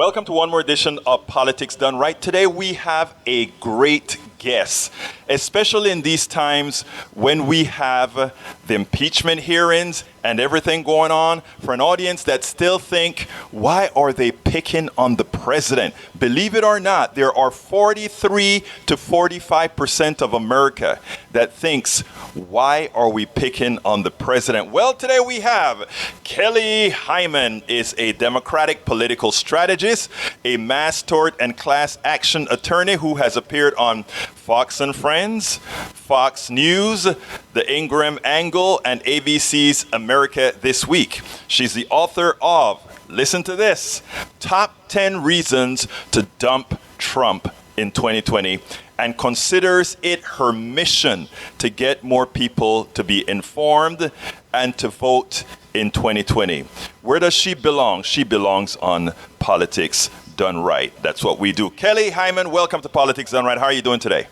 Welcome to one more edition of Politics Done Right. Today we have a great guest, especially in these times when we have the impeachment hearings and everything going on. For an audience that still think, why are they picking on the president? Believe it or not, there are 43 to 45% of America that thinks, why are we picking on the president? Well, today we have Kelly Hyman is a Democratic political strategist, a mass tort and class action attorney who has appeared on Fox and Friends, Fox News, The Ingram Angle, and ABC's America This Week. She's the author of, listen to this, Top 10 Reasons to Dump Trump in 2020, and considers it her mission to get more people to be informed and to vote in 2020. Where does she belong? She belongs on Politics Done Right. That's what we do. Kelly Hyman, welcome to Politics Done Right. How are you doing today?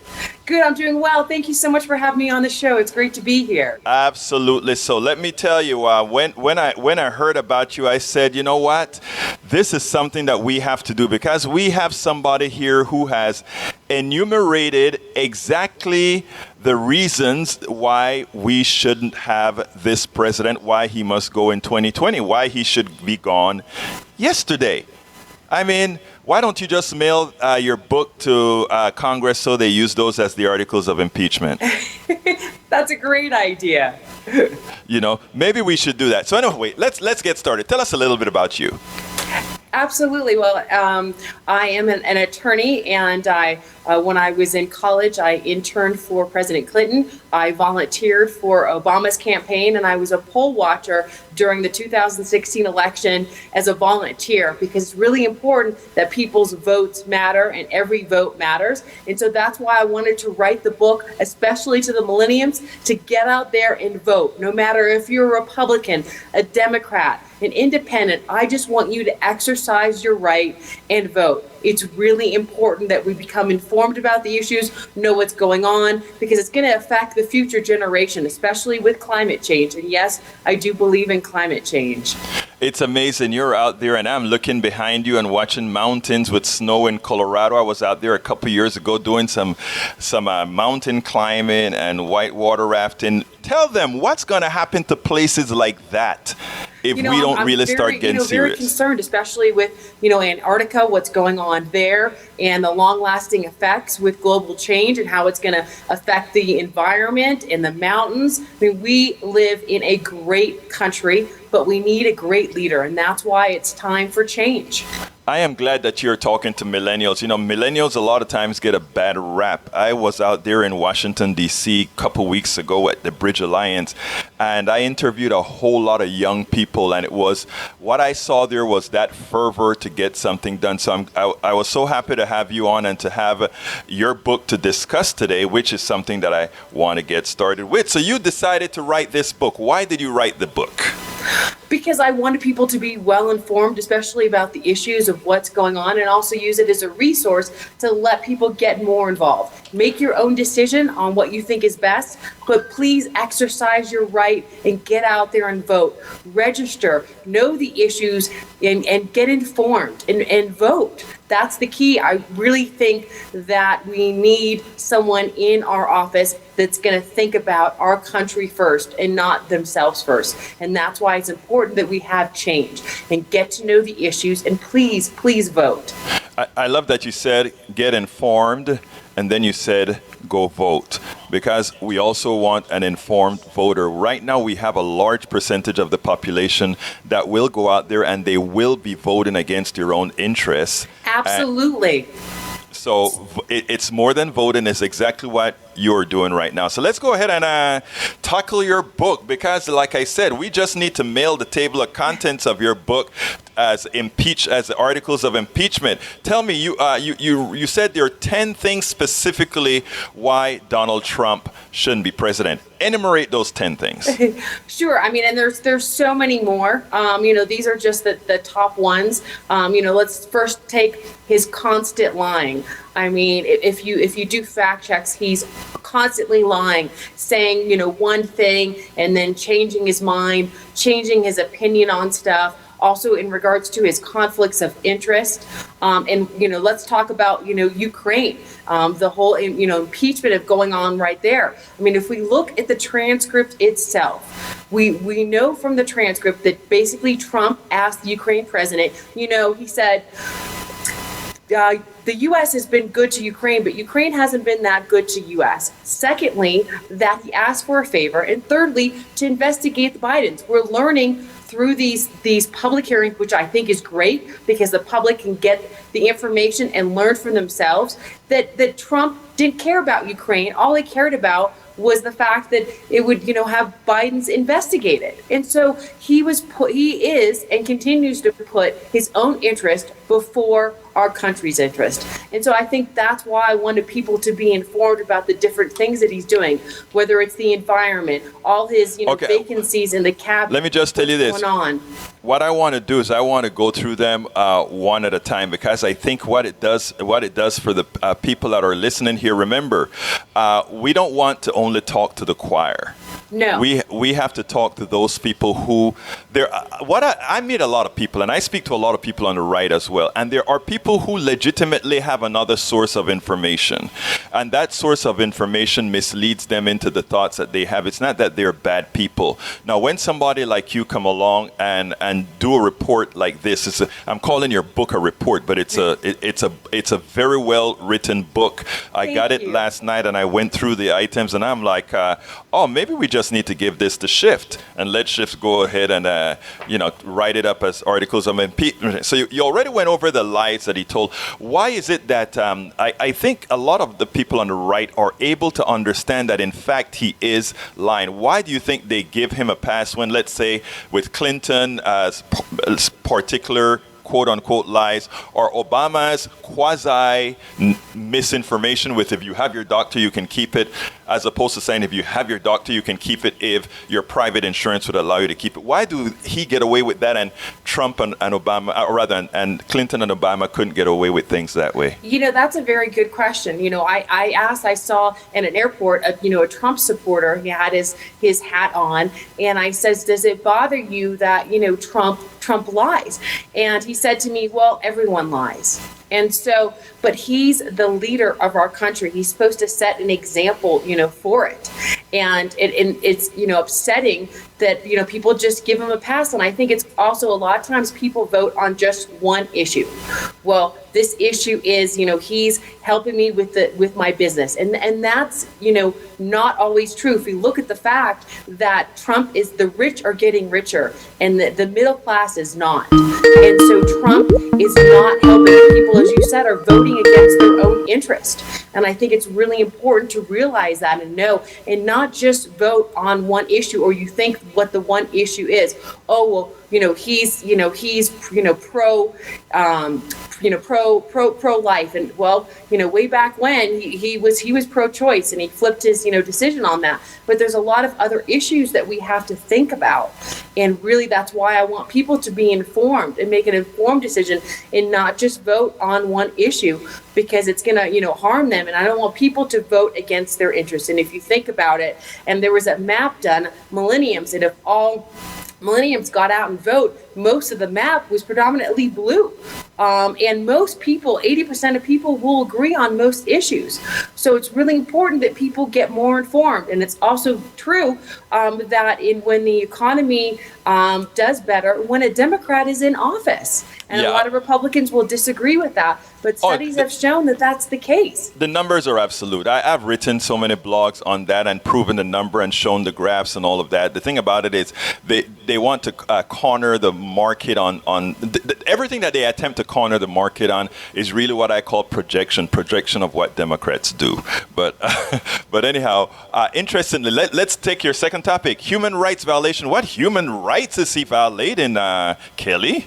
Good, I'm doing well. Thank you so much for having me on the show. It's great to be here. Absolutely. So let me tell you, when I heard about you, I said, you know what? This is something that we have to do because we have somebody here who has enumerated exactly the reasons why we shouldn't have this president, why he must go in 2020, why he should be gone yesterday. I mean, why don't you just mail your book to Congress so they use those as the articles of impeachment? That's a great idea. You know, maybe we should do that. So anyway, let's get started. Tell us a little bit about you. Absolutely. Well, I am an attorney, and when I was in college, I interned for President Clinton. I volunteered for Obama's campaign, and I was a poll watcher during the 2016 election as a volunteer, because it's really important that people's votes matter and every vote matters. And so that's why I wanted to write the book, especially to the millennials, to get out there and vote. No matter if you're a Republican, a Democrat, an independent, I just want you to exercise your right and vote. It's really important that we become informed about the issues, know what's going on, because it's going to affect the future generation, especially with climate change. And yes, I do believe in climate change. It's amazing. You're out there, and I'm looking behind you and watching mountains with snow in Colorado. I was out there a couple years ago doing some mountain climbing and whitewater rafting. Tell them what's going to happen to places like that if we don't really start getting serious. Very concerned, especially with, Antarctica, what's going on there, and the long-lasting effects with global change and how it's going to affect the environment and the mountains. I mean, we live in a great country, but we need a great leader, and that's why it's time for change. I am glad that you're talking to millennials. You know, millennials a lot of times get a bad rap. I was out there in Washington, D.C. a couple weeks ago at the Bridge Alliance, and I interviewed a whole lot of young people, and it was what I saw there was that fervor to get something done. So I was so happy to have you on and to have your book to discuss today, which is something that I want to get started with. So you decided to write this book. Why did you write the book? Because I wanted people to be well informed, especially about the issues of what's going on, and also use it as a resource to let people get more involved. Make your own decision on what you think is best, but please exercise your right and get out there and vote. Register, know the issues, and get informed and vote. That's the key. I really think that we need someone in our office that's going to think about our country first and not themselves first. And that's why it's important that we have change and get to know the issues, and please vote. I love that you said get informed, and then you said go vote, because we also want an informed voter. Right now we have a large percentage of the population that will go out there and they will be voting against their own interests. Absolutely. So it's more than voting. It's exactly what you're doing right now. So let's go ahead and tackle your book, because like I said, we just need to mail the table of contents of your book as the articles of impeachment. Tell me, you said there are 10 things specifically why Donald Trump shouldn't be president. Enumerate those 10 things. Sure. I mean, and there's so many more. These are just the top ones. Let's first take his constant lying. I mean, if you do fact checks, he's constantly lying, saying, one thing and then changing his mind, changing his opinion on stuff, also in regards to his conflicts of interest. And, let's talk about, Ukraine, the whole, impeachment of going on right there. I mean, if we look at the transcript itself, we know from the transcript that basically Trump asked the Ukraine president, he said, the U.S. has been good to Ukraine, but Ukraine hasn't been that good to U.S. Secondly, that he asked for a favor. And thirdly, to investigate the Bidens. We're learning through these public hearings, which I think is great because the public can get the information and learn for themselves, that Trump didn't care about Ukraine. All he cared about was the fact that it would, have Biden's investigated. And so he is and continues to put his own interest before our country's interest. And so I think that's why I wanted people to be informed about the different things that he's doing, whether it's the environment, all his, vacancies in the cabinet. Let me just tell you this. What I want to do is I want to go through them one at a time, because I think what it does for the people that are listening here. Remember, we don't want to only talk to the choir. No. We have to talk to those people who I meet a lot of people, and I speak to a lot of people on the right as well, and there are people who legitimately have another source of information, and that source of information misleads them into the thoughts that they have. It's not that they're bad people. Now, when somebody like you come along and do a report like this, I'm calling your book a report, but it's a very well written book. I got it last night, and I went through the items, and I'm like, maybe we just need to give this to Shift and let Shift go ahead and write it up as articles of impeachment. So you already went over the lies that he told. Why is it that I think a lot of the people on the right are able to understand that in fact he is lying? Why do you think they give him a pass when, let's say, with Clinton as particular quote-unquote lies, or Obama's quasi misinformation with if you have your doctor, you can keep it, as opposed to saying if you have your doctor, you can keep it if your private insurance would allow you to keep it? Why do he get away with that and Trump and Obama, or rather, and Clinton and Obama couldn't get away with things that way? That's a very good question. I saw in an airport, a Trump supporter, he had his hat on, and I says, does it bother you that, Trump lies? And he said to me, well, everyone lies. And so, but he's the leader of our country. He's supposed to set an example, for it. And it's, upsetting that, people just give him a pass. And I think it's also a lot of times people vote on just one issue. Well, this issue is, he's helping me with my business. And that's, not always true. If we look at the fact that Trump is, the rich are getting richer and the middle class is not. And so Trump is not helping people, as you said, are voting against their own interest. And I think it's really important to realize that and know, and not just vote on one issue, or you think what the one issue is. Oh, well, he's pro life, and well, way back when he was pro-choice, and he flipped his decision on that. But there's a lot of other issues that we have to think about, and really that's why I want people to be informed and make an informed decision, and not just vote on one issue, because it's gonna harm them. And I don't want people to vote against their interests. And if you think about it, and there was a map done, millenniums, and if all millenniums got out and vote, most of the map was predominantly blue. And most people, 80% of people, will agree on most issues. So it's really important that people get more informed. And it's also true that when the economy does better, when a Democrat is in office. And a lot of Republicans will disagree with that. But studies have shown that that's the case. The numbers are absolute. I've written so many blogs on that and proven the number and shown the graphs and all of that. The thing about it is they want to corner the market on everything that they attempt to corner the market on is really what I call projection of what Democrats do. But anyhow, interestingly, let's take your second topic, human rights violation. What human rights is he violating, Kelly?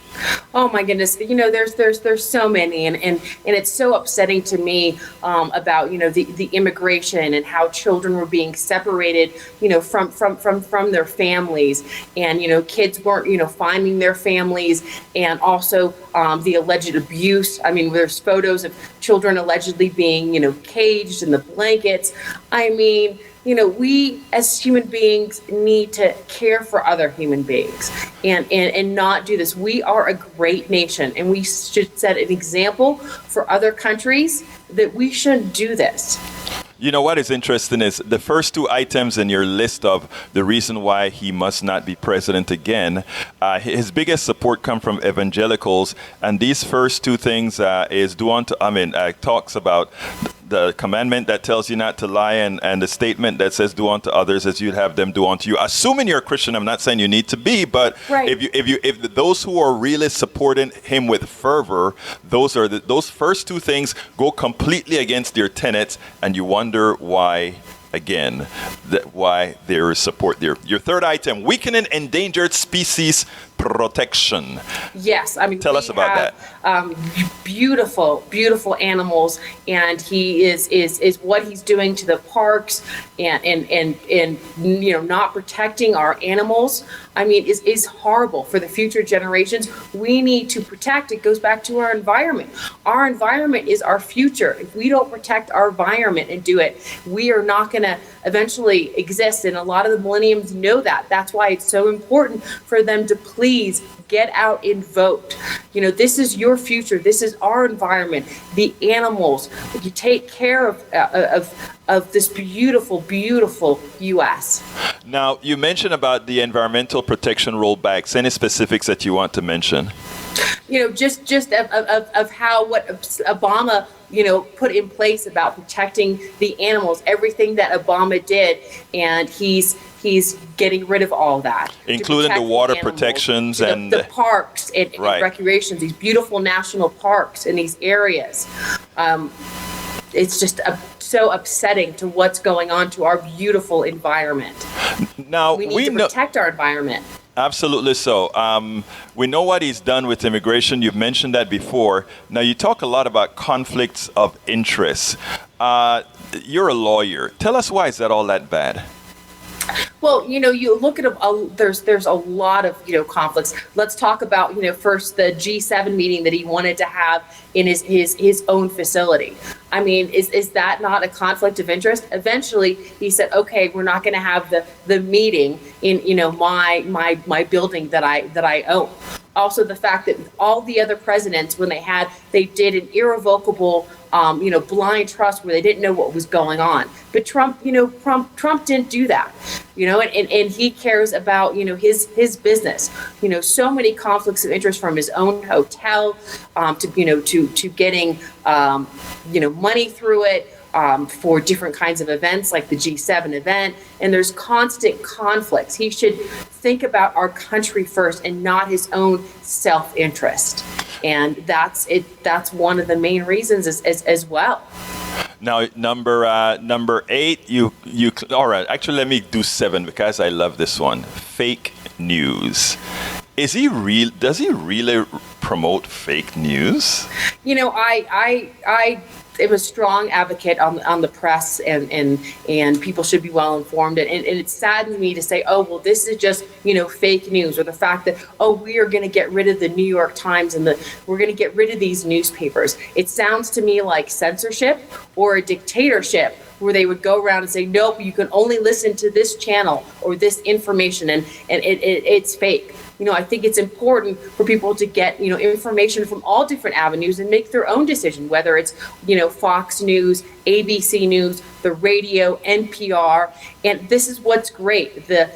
Oh my goodness, there's so many, and it's so upsetting to me about the immigration and how children were being separated from their families, and kids weren't finding their families, and also the alleged abuse. I mean, there's photos of children allegedly being caged in the blankets. I mean, we as human beings need to care for other human beings and not do this. We are a great nation, and we should set an example for other countries that we shouldn't do this. You know what is interesting is the first two items in your list of the reason why he must not be president again. His biggest support come from evangelicals, and these first two things is talks about the commandment that tells you not to lie and the statement that says do unto others as you'd have them do unto you. Assuming you're a Christian, I'm not saying you need to be, but right. if those who are really supporting him with fervor, those first two things go completely against your tenets, and you wonder why. Again, why there is support there. Your third item, weakening endangered species protection. Yes, tell us about that. Beautiful, beautiful animals, and he is what he's doing to the parks and not protecting our animals. Is horrible for the future generations. We need to protect. It goes back to our environment. Our environment is our future. If we don't protect our environment and do it, we are not going to eventually exist. And a lot of the millenniums know that. That's why it's so important for them to please get out and vote. This is your future. This is our environment. The animals. You take care of this beautiful, beautiful U.S. Now, you mentioned about the environmental protection rollbacks. Any specifics that you want to mention? Just of how what Obama put in place about protecting the animals, everything that Obama did, and he's getting rid of all that, including the water protections and the parks and recreations, these beautiful national parks in these areas. It's just so upsetting to what's going on to our beautiful environment. Now we need to protect our environment. Absolutely so. We know what he's done with immigration. You've mentioned that before. Now, you talk a lot about conflicts of interest. You're a lawyer. Tell us, why is that all that bad? Well, you look at there's a lot of conflicts. Let's talk about first the G7 meeting that he wanted to have in his own facility. Is that not a conflict of interest? Eventually, he said, okay, we're not going to have the meeting in my building that I own. Also, the fact that all the other presidents, when they did an irrevocable blind trust where they didn't know what was going on. But Trump didn't do that, and he cares about, his business, so many conflicts of interest, from his own hotel, to getting, money through it, for different kinds of events like the G7 event. And there's constant conflicts. He should think about our country first and not his own self-interest. And that's it. That's one of the main reasons as well. Now, number 8, you all right. Actually, let me do 7 because I love this one. Fake news. Is he real? Does he really promote fake news? I am a strong advocate on the press, and people should be well informed. And it saddens me to say, oh, well, this is just, fake news, or the fact that, oh, we are going to get rid of the New York Times and we're going to get rid of these newspapers. It sounds to me like censorship or a dictatorship, where they would go around and say, nope, you can only listen to this channel or this information, and it's fake. I think it's important for people to get, information from all different avenues and make their own decision, whether it's, Fox News, ABC News, the radio, NPR. And this is what's great. The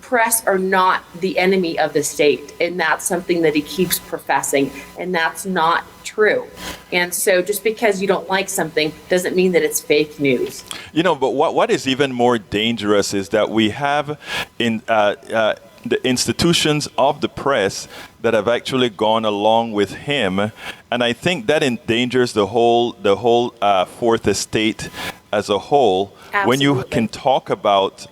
press are not the enemy of the state. And that's something that he keeps professing. And that's not true. And so just because you don't like something doesn't mean that it's fake news. But what is even more dangerous is that we have in the institutions of the press that have actually gone along with him, and I think that endangers the whole Fourth Estate as a whole. Absolutely. When you can talk about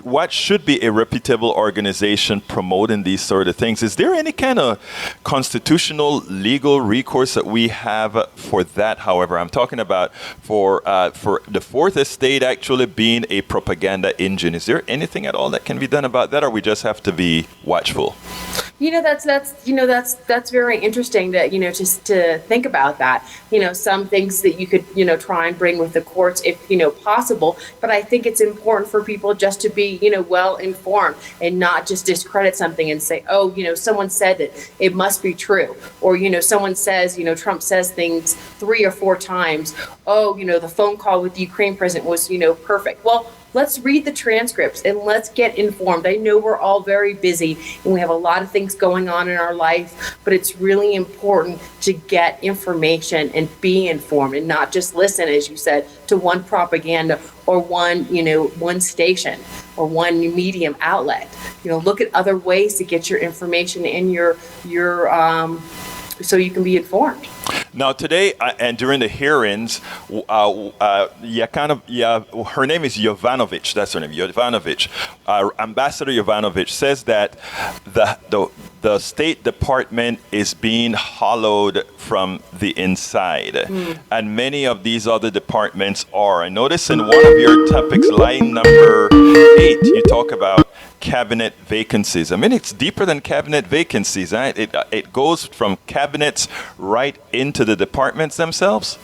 what should be a reputable organization promoting these sort of things, is there any kind of constitutional legal recourse that we have for that? However, I'm talking about for the Fourth Estate actually being a propaganda engine. Is there anything at all that can be done about that, or we just have to be watchful? That's very interesting to just to think about that. Some things that you could try and bring with the courts if possible, but I think it's important for people just to be well informed and not just discredit something and say, oh, someone said it must be true, or someone says Trump says things 3 or 4 times. Oh, the phone call with the Ukraine president was perfect. Well, let's read the transcripts and let's get informed. I know we're all very busy and we have a lot of things going on in our life, but it's really important to get information and be informed and not just listen, as you said, to one propaganda or one station or one medium outlet. Look at other ways to get your information in your so you can be informed. Now today and during the hearings, her name is Jovanovic. That's her name, Jovanovic. Ambassador Jovanovic says that the State Department is being hollowed from the inside, and many of these other departments are. I notice in one of your topics, line number 8, you talk about cabinet vacancies. I mean, it's deeper than cabinet vacancies. Right? It goes from cabinets right into the departments themselves.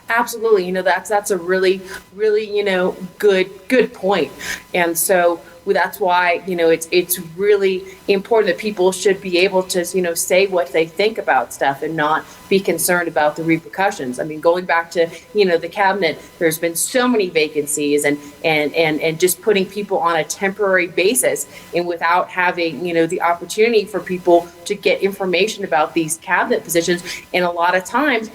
Absolutely. That's a really good point. And so that's why it's really important that people should be able to say what they think about stuff and not be concerned about the repercussions. I mean, going back to the cabinet, there's been so many vacancies and just putting people on a temporary basis and without having the opportunity for people to get information about these cabinet positions. And a lot of times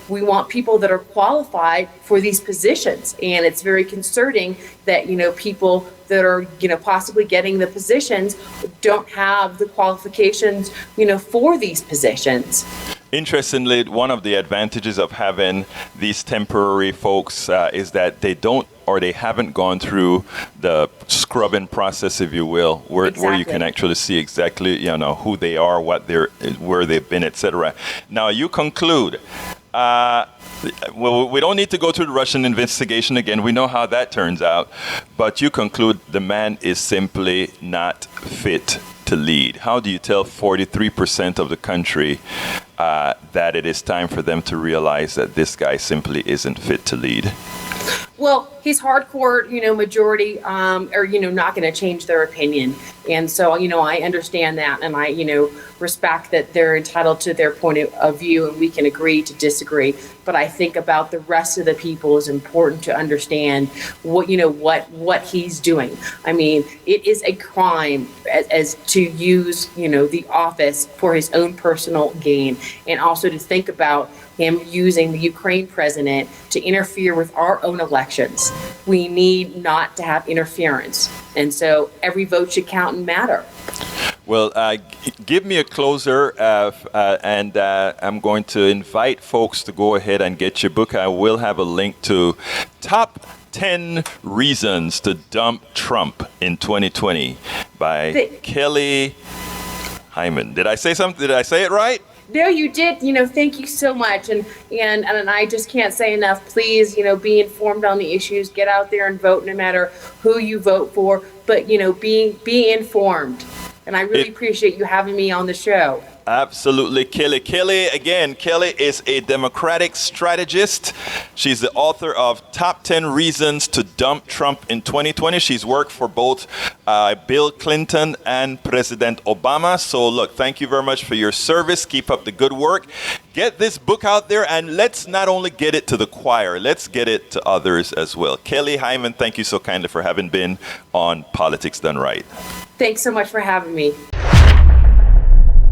we want people that are qualified for these positions, and it's very concerning that people that are possibly getting the positions don't have the qualifications for these positions. Interestingly, one of the advantages of having these temporary folks is that they don't, or they haven't gone through the scrubbing process, if you will, where you can actually see exactly who they are, where they've been, etc. Now you conclude. Well, we don't need to go through the Russian investigation again. We know how that turns out. But you conclude the man is simply not fit to lead. How do you tell 43% of the country that it is time for them to realize that this guy simply isn't fit to lead? Well, his hardcore, majority are, not going to change their opinion. And so, I understand that, and I, respect that they're entitled to their point of view, and we can agree to disagree. But I think about the rest of the people is important to understand what he's doing. I mean, it is a crime as to use, the office for his own personal gain, and also to think about him using the Ukraine president to interfere with our own elections. We need not to have interference. And so every vote should count and matter. Well, give me a closer, and I'm going to invite folks to go ahead and get your book. I will have a link to Top 10 Reasons to Dump Trump in 2020 by Kelly Hyman. Did I say something? Did I say it right? No, you did. Thank you so much. And I just can't say enough. Please, be informed on the issues. Get out there and vote no matter who you vote for. But, be informed. And I really appreciate you having me on the show. Absolutely, Kelly. Kelly is a Democratic strategist. She's the author of Top 10 Reasons to Dump Trump in 2020. She's worked for both Bill Clinton and President Obama. So look, thank you very much for your service. Keep up the good work. Get this book out there, and let's not only get it to the choir, let's get it to others as well. Kelly Hyman, thank you so kindly for having been on Politics Done Right. Thanks so much for having me.